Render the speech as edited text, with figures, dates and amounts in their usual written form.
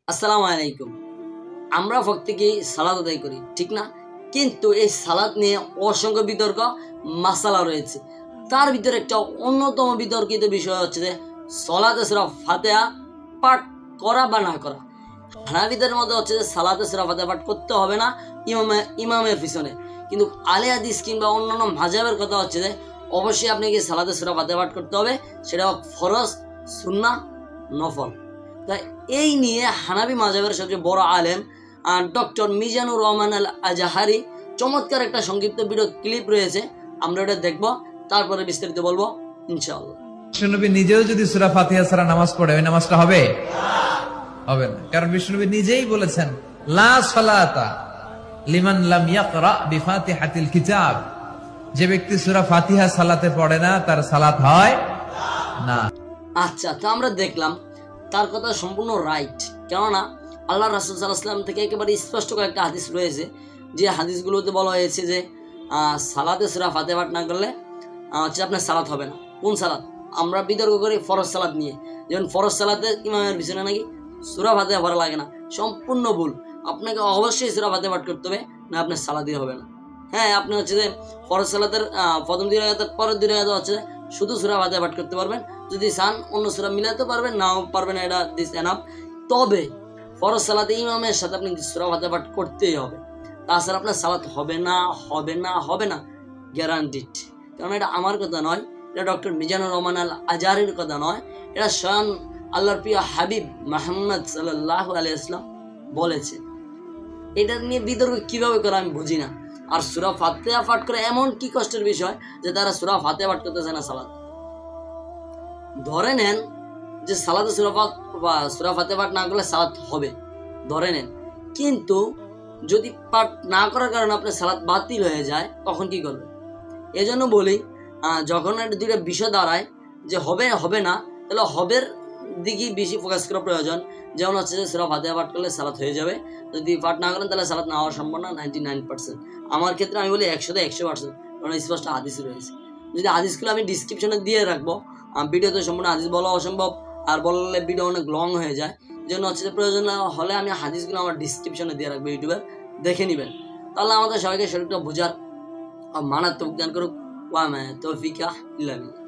আসসালামু আলাইকুম। আমরা প্রত্যেকেই সালাত আদায় করি, ঠিক না? কিন্তু এই সালাত নিয়ে অসংখ্য বিতর্ক মাসালা রয়েছে। তার ভিতরে একটা অন্যতম বিতর্কিত বিষয় হচ্ছে যে সালাতে সূরা ফাতিহা পাঠ করা বা না করা। হানাফিদের মধ্যে হচ্ছে যে সালাতে সূরা ফাতিহা পাঠ করতে হবে না ইমামের পিছনে, কিন্তু আলে হাদিস কিংবা অন্যান্য মাযহাবের কথা হচ্ছে যে অবশ্যই আপনাকে সালাতে সূরা ফাতিহা পাঠ করতে হবে, সেটা ফরজ, সুন্নাহ, নফল। তাই এই নিয়ে হানাফি মাযহাবের সবচেয়ে বড় আলেম ডক্টর মিজানুর রহমান আল আজহারি চমৎকার একটা সংক্ষিপ্ত ভিডিও ক্লিপ রয়েছে, আমরা এটা দেখব, তারপরে বিস্তারিত বলবো ইনশাআল্লাহ। বিশ্বনবী নিজেও যদি সূরা ফাতিহা ছাড়া নামাজ পড়ে ওই নামাজটা হবে হবে না, কারণ বিশ্বনবী নিজেই বলেছেন লা সালাতা লিমান লাম ইয়াকরা বিফাতিহাতিল কিতাব, যে ব্যক্তি সূরা ফাতিহা সালাতে পড়ে না তার সালাত হয় না। আচ্ছা, তো আমরা দেখলাম তার কথা সম্পূর্ণ রাইট, কেননা আল্লাহ রাসূল সাল্লাল্লাহু আলাইহি ওয়াসাল্লাম থেকে একেবারে স্পষ্ট কয়েকটা হাদিস রয়েছে, যে হাদিসগুলোতে বলা হয়েছে যে সালাতে সূরা ফাতিহা পাঠ না করলে হচ্ছে আপনার সালাত হবে না। কোন সালাত? আমরা বিতর্ক করি ফরজ সালাত নিয়ে, যেমন ফরজ সালাতে ইমামের পিছনে নাকি সূরা ফাতিহা পড়া লাগে না, সম্পূর্ণ ভুল। আপনাকে অবশ্যই সূরা ফাতিহা পাঠ করতে হবে, না আপনার সালাতই হবে না। হ্যাঁ, আপনি হচ্ছে যে ফরজ সালাতের প্রথম 2 রাকাতের পরের 2 রাকাত হচ্ছে শুধু সূরা ফাতিহা পাঠ করতে পারবেন, যদি চান অন্য সূরা মিলাতে পারবেন, নাও পারবেন, এটা দিস এনাফ। তবে ফরজ সালাতে ইমামের সাথে আপনি সূরা ফাতিহা পাঠ করতেই হবে, তাছাড়া আপনার সালাত হবে না, হবে না, হবে না, গ্যারান্টিড। কারণ এটা আমার কথা নয়, এটা ডক্টর মিজানুর রহমান আল আজহারির কথা নয়, এটা স্বয়ং আল্লাহর প্রিয় হাবিব মুহাম্মদ সাল্লাল্লাহু আলাইহি ওয়াসাল্লাম বলেছে। এটা নিয়ে বিতর্ক কিভাবে করে আমি বুঝি না। আর সূরা ফাতিহা পাঠ করে এমন কি কষ্টের বিষয় যে তারা সূরা ফাতিহা পাঠ করতেছে না সালাত? ধরে নেন যে সালাতে সূরা ফাতিহা পাঠ না করলে সালাত হবে, ধরে নেন, কিন্তু যদি পাঠ না করার কারণে আপনার সালাত বাতিল হয়ে যায়, তখন কি করবে? এজন্য বলি, যখন একটা দুইটা বিষয় দাঁড়ায় যে হবে হবে না, তাহলে হবের দিকেই বেশি ফোকাস করা প্রয়োজন। যেমন হচ্ছে যে সূরা ফাতিহা পাঠ করলে সালাত হয়ে যাবে, যদি পাঠ না করেন তাহলে সালাত না হওয়ার সম্ভাবনা 99%। আমার ক্ষেত্রে আমি বলি 100তে 100%, কারণ স্পষ্ট হাদিস রয়েছে। যদি হাদিসগুলো আমি ডিসক্রিপশনে দিয়ে রাখবো, ভিডিওতে সম্পূর্ণ হাদিস বলা অসম্ভব, আর বললে ভিডিও অনেক লং হয়ে যায়। এই জন্য হচ্ছে যে প্রয়োজন হলে আমি হাদিসগুলো আমার ডিসক্রিপশনে দিয়ে রাখবো, ইউটিউবে দেখে নেবেন। তাহলে আমাদের সবাইকে শরীরটা বোঝার মানার তৌফিক দান করুক। ওয়া মা তৌফিকা ইল্লা বিল্লাহ।